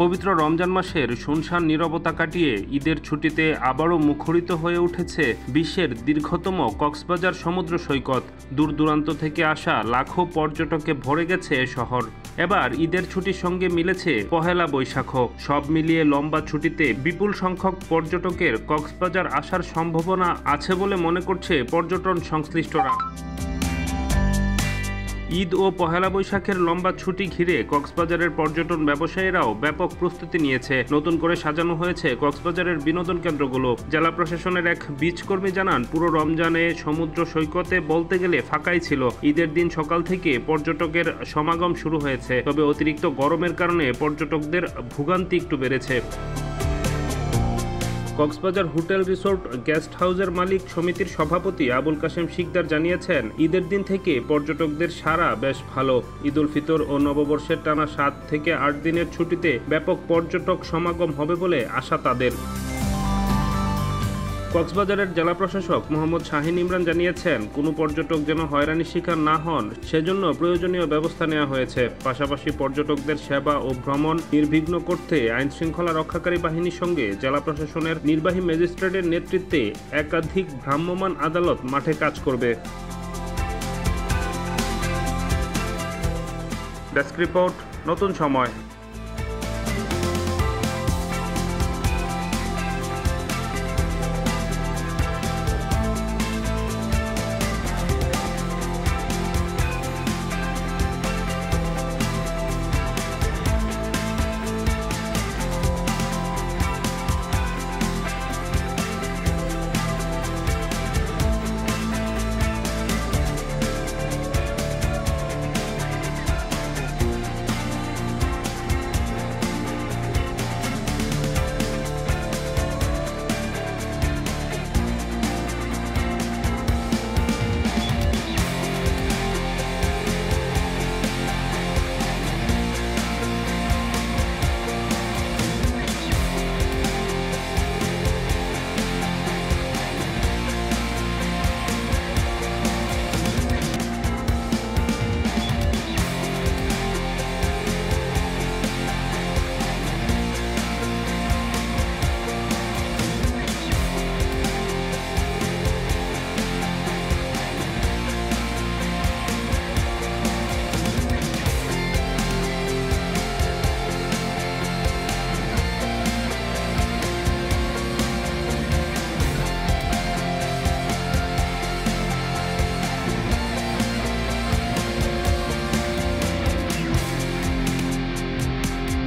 পবিত্র রমজান মাসের শুনশান নীরবতা কাটিয়ে ঈদের ছুটিতে আবারও মুখরিত হয়ে উঠেছে বিশ্বের দীর্ঘতম কক্সবাজার সমুদ্র সৈকত। দূর দূরান্ত থেকে আসা লাখো পর্যটকে ভরে গেছে এ শহর। এবার ঈদের ছুটির সঙ্গে মিলেছে পহেলা বৈশাখও। সব মিলিয়ে লম্বা ছুটিতে বিপুল সংখ্যক পর্যটকের কক্সবাজার আসার সম্ভাবনা আছে বলে মনে করছে পর্যটন সংশ্লিষ্টরা। ঈদ ও পহেলা বৈশাখের লম্বা ছুটি ঘিরে কক্সবাজারের পর্যটন ব্যবসায়ীরাও ব্যাপক প্রস্তুতি নিয়েছে। নতুন করে সাজানো হয়েছে কক্সবাজারের বিনোদন কেন্দ্রগুলো। জেলা প্রশাসনের এক বীজকর্মী জানান, পুরো রমজানে সমুদ্র সৈকতে বলতে গেলে ফাঁকাই ছিল। ঈদের দিন সকাল থেকে পর্যটকের সমাগম শুরু হয়েছে, তবে অতিরিক্ত গরমের কারণে পর্যটকদের ভোগান্তি একটু বেড়েছে। কক্সবাজার হোটেল রিসোর্ট গেস্ট হাউসের মালিক সমিতির সভাপতি আবুল কাশেম শিকদার জানিয়েছেন, ঈদের দিন থেকে পর্যটকদের সাড়া বেশ ভালো। ঈদ উল ফিতর ও নববর্ষের টানা 7 থেকে 8 দিনের ছুটিতে ব্যাপক পর্যটক সমাগম হবে বলে আশা তাদের। কক্সবাজারের জেলা প্রশাসক মোহাম্মদ শাহিন ইমরান জানিয়েছেন, কোনো পর্যটক যেন হয়রানির শিকার না হন সেজন্য প্রয়োজনীয় ব্যবস্থা নেওয়া হয়েছে। পাশাপাশি পর্যটকদের সেবা ও ভ্রমণ নির্বিঘ্ন করতে আইনশৃঙ্খলা রক্ষাকারী বাহিনীর সঙ্গে জেলা প্রশাসনের নির্বাহী ম্যাজিস্ট্রেটের নেতৃত্বে একাধিক ভ্রাম্যমাণ আদালত মাঠে কাজ করবে। ডেস্ক রিপোর্ট, নতুন সময়।